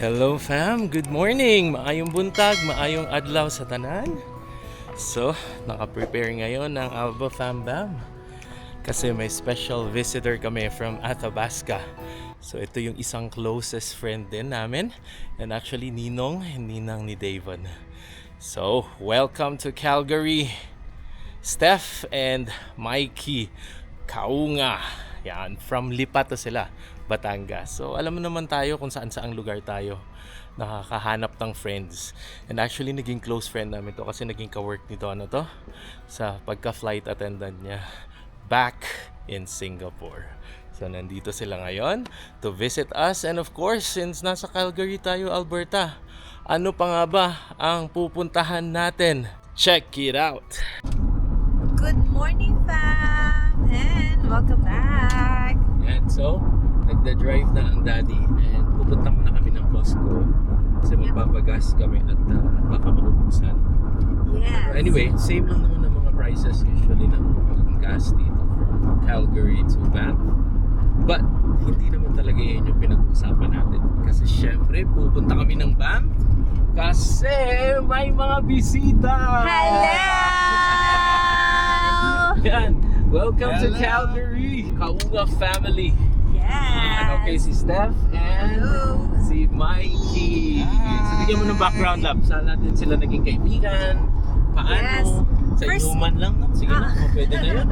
Hello fam, good morning! Maayong buntag, maayong adlaw sa tanan. So, naka-prepare ngayon ng Alba Fam Bam kasi may special visitor kami from Athabasca. So, ito yung isang closest friend din namin, and actually ninong ni Davon. So, welcome to Calgary, Steph and Mikey Kaunga. Yan, from Lipa to sila, Batangas. So alam mo naman tayo kung saan-saang lugar tayo nakakahanap ng friends. And actually naging close friend namin to kasi naging ka-work nito sa pagka-flight attendant niya back in Singapore. So nandito sila ngayon to visit us, and of course since nasa Calgary tayo, Alberta, ano pa nga ba ang pupuntahan natin? Check it out! Good morning, fam! And welcome back! Yan, so nagda-drive na ang daddy and pupunta muna kami ng Costco kasi magpapagas kami at baka maubusan. Yes! Anyway, same lang naman ang mga prices usually ng gas dito from Calgary to Banff. But hindi naman talaga yun yung pinag-uusapan natin kasi syempre pupunta kami ng Banff kasi may mga bisita! Hello! Yan! Welcome to Calgary! Kaunga family! Yes! Okay, si Steph and Hello! si Mikey. So, bigyan mo ng background lap. Saan natin sila naging kaibigan? Paano? Yes. Sa First- inuman lang, no? Sige na, pwede na yun.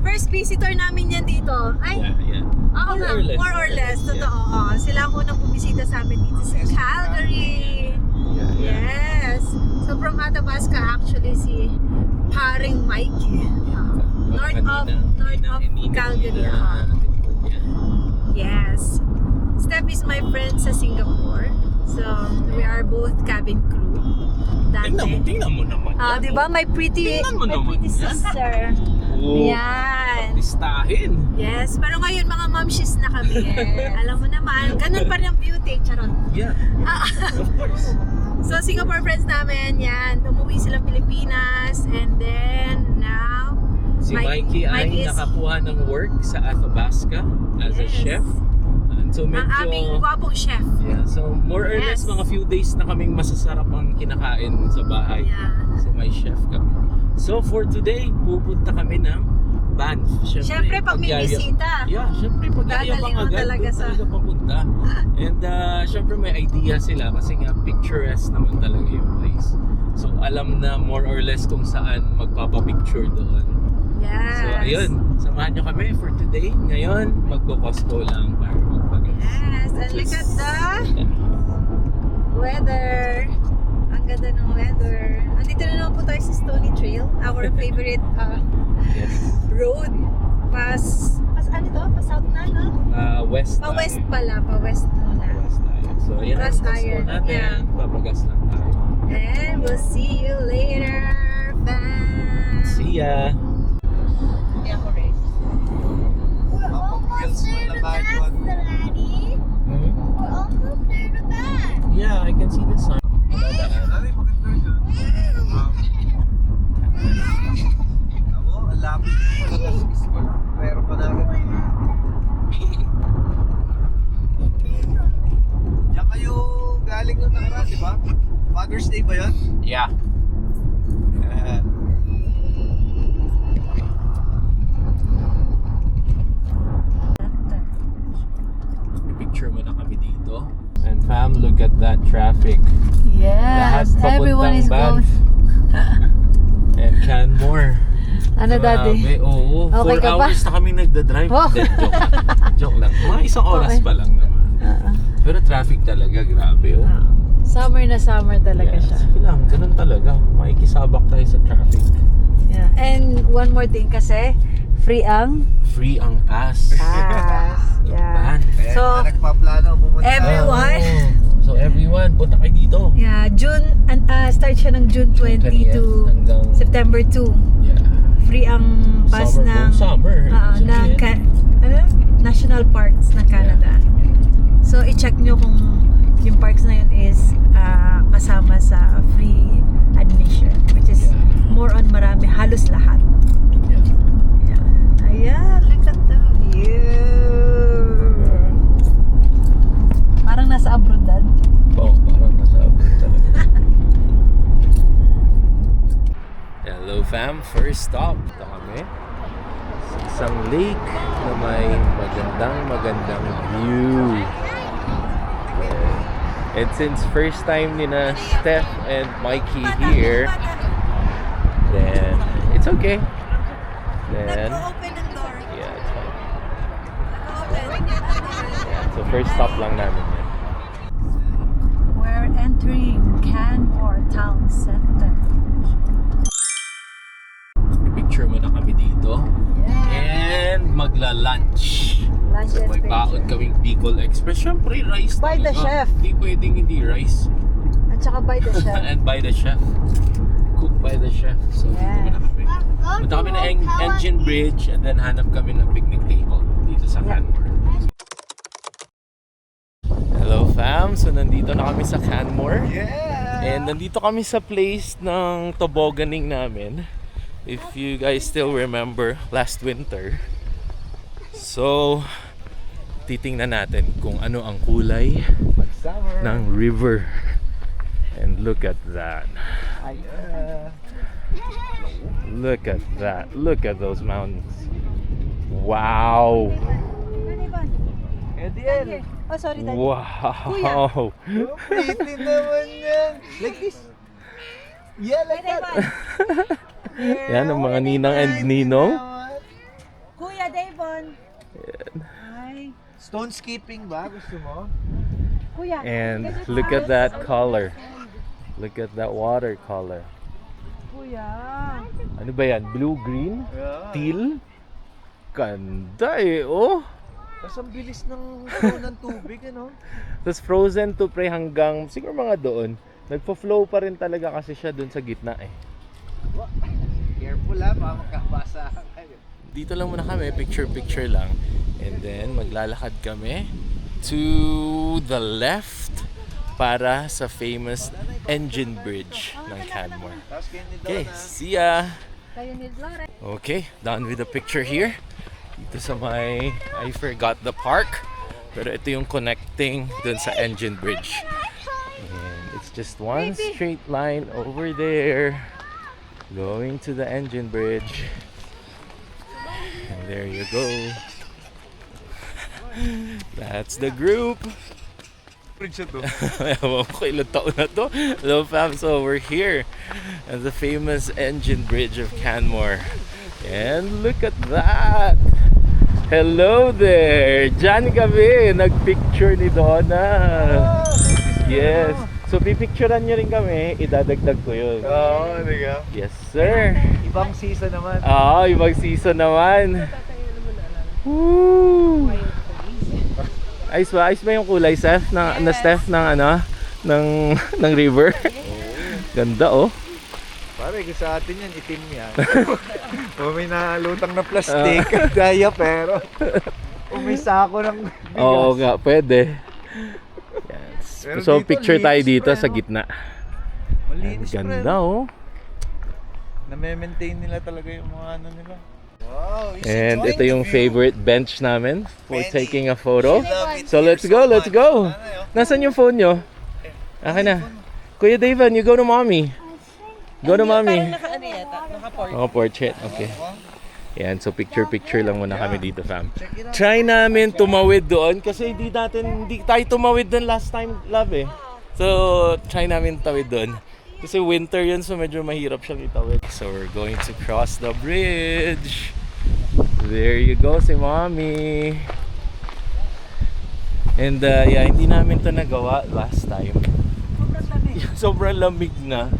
First visitor namin yan dito. Ay, Yeah. oo nga, more or less. Totoo. Oo. Sila ang unang bumisita sa amin dito sa Calgary. Yes! So from Athabasca actually si paring Mikey. North of Calgary. Yes. Steph is my friend sa Singapore. So, we are both cabin crew. Tingnan mo naman. Ah, di ba? My pretty Tingnan mo naman yan. sister. Oh, Yan. listahin. Yes. Pero ngayon, mga momshies na kami. Alam mo naman, ganun pa rin ang beauty. Charot. Yeah, Ah, of course. so, Singapore friends namin, yan. Umuwi silang Pilipinas. And then, now, Si Mikey ay Mikey is- nakakuha ng work sa Athabasca as a Yes. chef. And so ang medyo... aming gwapong chef. Yeah, so more or less Yes. mga few days na kaming masasarap ang kinakain sa bahay. Yeah. Kasi may chef kami. So for today, pupunta kami ng Banff. Siyempre, pag may bisita. Yeah, syempre pag-yayabang Dadalhin mo agad, talaga doon sa- talaga papunta. And syempre may idea sila kasi nga picturesque naman talaga yung place. So alam na more or less kung saan magpapapicture doon. Yes. So ayun, samahan nyo kami for today. Ngayon, magko-Costco lang para magpagas. Yes, and look at the weather. Ang ganda ng weather. Andito na naman po tayo sa Stony Trail, our favorite Yes. road. Pas ano to? Pa south na, no? West Pa west tayo. pala, pa west muna. West tayo. So yan ang West Costco iron, natin. yeah. Papagas lang tayo. And we'll see you later. Bye! See ya! Hindi ako ready. We're almost there to Bath, Daddy. Hmm? We're almost there to Bath. Yeah, I can see the sign. Dami, maganda dyan. Ako, ang lapit ko pala sa school. Meron pa namin. Diyan kayo galing ng nakaraan, di ba? Father's Day ba yun? Yeah. Picture mo na kami dito. And fam, look at that traffic. Lahat Yes, everyone papuntang is going. Banff. And Canmore. Ano, Daddy? Grabe, oo. Okay 4 ka ba? hours na kami nagda-drive. Oh. Hindi, joke lang. Joke lang. Mga isang oras Okay. pa lang naman. Pero traffic talaga, grabe oh. Summer na summer talaga siya. Sige lang, ganun talaga. Makikisabak tayo sa traffic. Yeah. And one more thing kasi, free ang Free ang pass. pass. Yeah. Ban. Kaya So, na nagpaplano pumunta. everyone- So everyone, punta kayo dito. Yeah, start siya ng June 20 to hanggang September 2. yeah. Free ang pass Summer, ng buong summer. ng national parks ng Canada. So i-check nyo kung yung parks na yun is kasama sa free admission, which is more on marami, halos lahat. Yeah. Ayan, look at the view. Parang nasa abroad, Dad. Oo, parang nasa abroad talaga. Hello fam, first stop. Ito kami sa isang lake na may magandang view. And since first time ni na Steph and Mikey here, then it's okay. Then Nag-open ang door. yeah, it's fine. Nag-open. Yeah, so first stop lang namin yan. We're entering Canmore Town Center. Picture mo na kami dito. And magla-lunch. Lunch So and may baon picture. kaming Bicol Express. Siyempre, rice By the talaga. chef. Hindi pwedeng hindi rice. At saka by the chef. And by the chef. Cooked by the chef. So dito muna kami. Punta kami na Engine Bridge and then hanap kami ng picnic table dito sa Canmore. Hello fam! So nandito na kami sa Canmore. Yeah! And nandito kami sa place ng tobogganing namin. If you guys still remember last winter. So, titingnan natin kung ano ang kulay Summer. ng river. And look at that. Look at that. Look at those mountains. Wow. Ediel! Oh, sorry, Daddy. Wow. Pretty naman yan! Like this! Yeah, like that! Yan ang mga ninang and ninong. Kuya Davon. Hi. Stone skipping ba? Gusto mo? Kuya. And look at that color. Look at that watercolor. Kuya. Ano ba yan? Blue, green, Yeah. teal? Ganda eh, oh! Tapos ang bilis ng flow ng tubig, ano? Tapos frozen to pre hanggang siguro mga doon. Nagpo-flow pa rin talaga kasi siya doon sa gitna eh. Careful ha, baka magkabasa kayo. Dito lang muna kami, picture lang. And then maglalakad kami to the left para sa famous Engine Bridge ng Canmore. Tapos kayo ni Okay, Donna. see ya! Kayo ni Flora. Okay, done with the picture here. Dito sa may, I forgot the park. Pero ito yung connecting dun sa Engine Bridge. And it's just one straight line over there. Going to the Engine Bridge. And there you go. That's the group. Bridge to. Ewan ko ilang taon na to. Hello fam, so we're here at the famous Engine Bridge of Canmore. And look at that! Hello there! Diyan kami! Nagpicture ni Donna! Yes! So pipicturean niyo rin kami, idadagdag ko yun. Oo, hindi ka? Yes sir! Ibang season naman. Ibang season naman! Woo! Ayos ba yung kulay, Steph? Na Steph ng ano? Ng river? Ganda oh! Pare, sa atin yan, itim yan. O may nalutang na plastic, daya pero. O may sako ng bigas. Oo nga, pwede. Yes. Pero So dito, picture tayo linis dito pa, sa no? gitna. Malinis pa rin. Ganda oh! Na-maintain nila talaga yung mga ano nila. Wow, he's And enjoying ito yung the view. favorite bench namin for Benny. taking a photo. Love it So here let's go, so let's much. go! Ano yun? Nasaan yung phone nyo? Akin na. Kuya Davan, you go to mommy. Go to mommy. Naka-ano yata? Naka-port. Oh, portrait. Okay. Yan, so picture lang muna kami dito, fam. Try namin tumawid doon kasi hindi tayo tumawid doon last time, love eh. So, try namin tawid doon. Kasi winter yun, so medyo mahirap siyang itawid. So, we're going to cross the bridge. There you go, si mommy. And yeah, hindi namin to nagawa last time. Sobrang lamig na.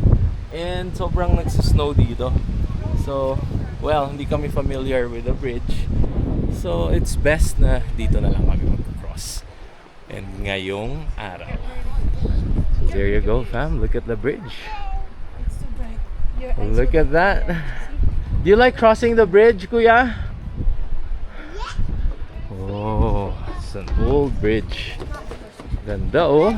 And sobrang nagsisnow dito. So, well, hindi kami familiar with the bridge. So, it's best na dito na lang kami mag-cross. And ngayong araw. So, there you go, fam. Look at the bridge. Look at that. Do you like crossing the bridge, kuya? Oh, it's an old bridge. Ganda, oh.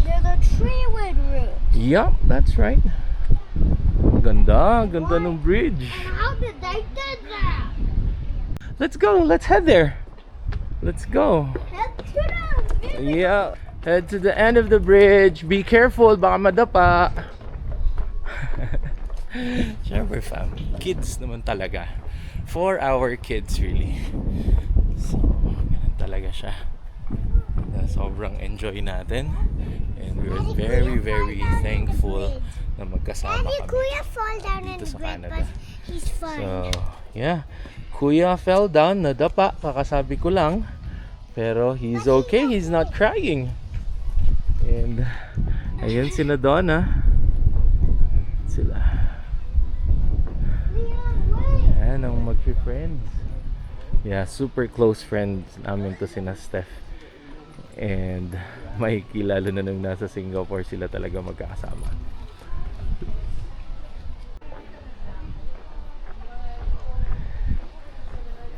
There's a tree with roots. Yup, that's right. Ganda ng bridge. How did they do that? Let's go, let's head there. Let's go. Head to the Yeah. Head to the end of the bridge. Be careful, baka madapa. Siyempre fam, kids naman talaga. For our kids really. So, ganun talaga siya. Sobrang enjoy natin. And we're very, very thankful na magkasama Daddy, kami Kuya fall down in dito the sa bridge, Canada. but he's fine. So, yeah. Kuya fell down, nadapa, kakasabi ko lang. Pero he's okay, he's not crying. And, ayun si Donna. Sila. Yan ang mag-friends. Yeah, super close friends namin to sina Steph. And may kilala na nung nasa Singapore sila talaga magkakasama.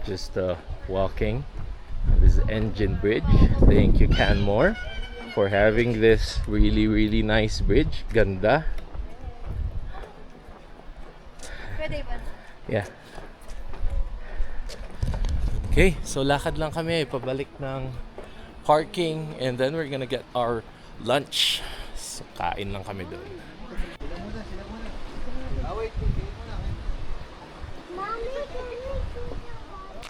Just walking on this engine bridge. Thank you Canmore for having this really nice bridge. Ganda. Pwede ba? Yeah. Okay, so lakad lang kami pabalik ng parking and then we're gonna get our lunch. So kain lang kami doon. Mommy, can we do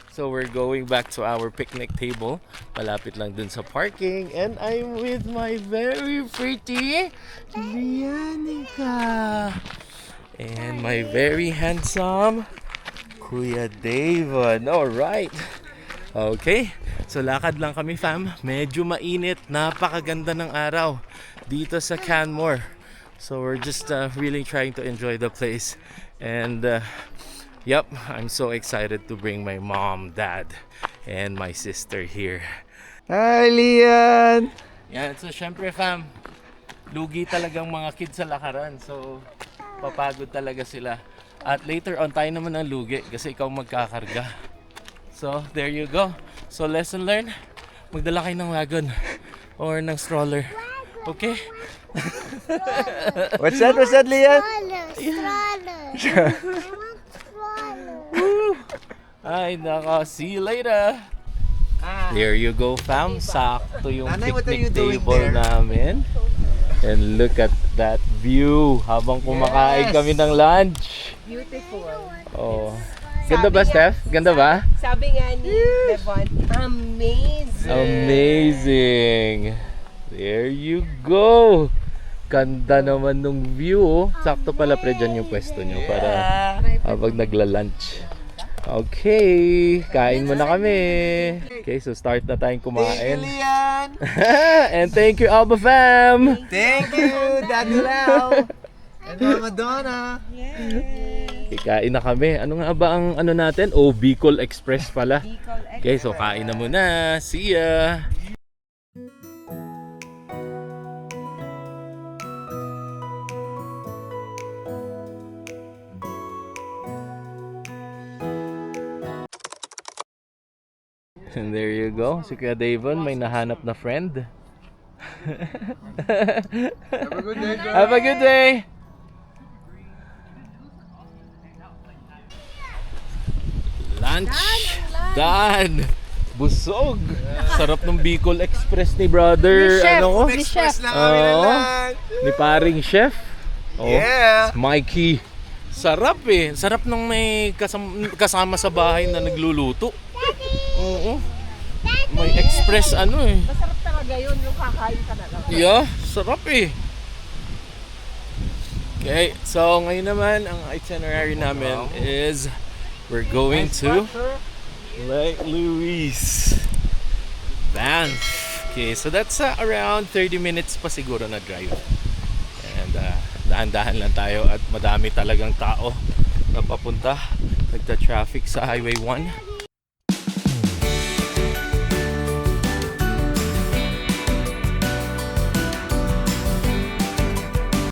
So we're going back to our picnic table. Malapit lang dun sa parking and I'm with my very pretty Lianica. And my very handsome Kuya David. Alright. Okay. So lakad lang kami fam. Medyo mainit. Napakaganda ng araw dito sa Canmore. So we're just really trying to enjoy the place. And yep, I'm so excited to bring my mom, dad, and my sister here. Hi, Lian! Yan, so syempre fam, lugi talagang mga kids sa lakaran. So papagod talaga sila. At later on tayo naman ang lugi kasi ikaw magkakarga. So there you go. So lesson learned, magdala kayo ng wagon or ng stroller. Okay? What's that, Lian? stroller? I want stroller. Ay nako, see you later. There you go fam, sakto yung Nanay, what are you picnic doing table there? namin. And look at that view habang kumakain Yes. kami ng lunch. Beautiful. Oh. Ganda ba, Steph? Ganda ba? Sabi nga ni Devon, amazing. Amazing. There you go. Ganda naman nung view. Oh. Sakto pala pre dyan yung pwesto nyo para habang nagla-lunch. Okay, kain muna kami. Okay, so start na tayong kumain. Lian! And thank you Alba Fam. Thank you, Daddy Lau! And Mama Donna! Kain na kami. Ano nga ba ang ano natin? Oh, Bicol Express pala. Okay, so kain na muna. See ya! And there you go. Si Kuya Davon may nahanap na friend. Have a good day, guys! Have a good day! Lunch! Done! Busog! Sarap ng Bicol Express ni brother. Chef, Ano ko? Express na kami na Oo. lang! Ni paring chef. Oh, Yeah! Mikey. Sarap eh. Sarap nung may kasama sa bahay na nagluluto. Oo. May express ano eh. Masarap talaga yun yung kakain ka na lang. Yeah, sarap eh. Okay, so ngayon naman ang itinerary namin is we're going to Lake Louise, Banff. Okay, so that's around 30 minutes pa siguro na drive. And dahan-dahan lang tayo at madami talagang tao na papunta. Nagta-traffic sa Highway 1.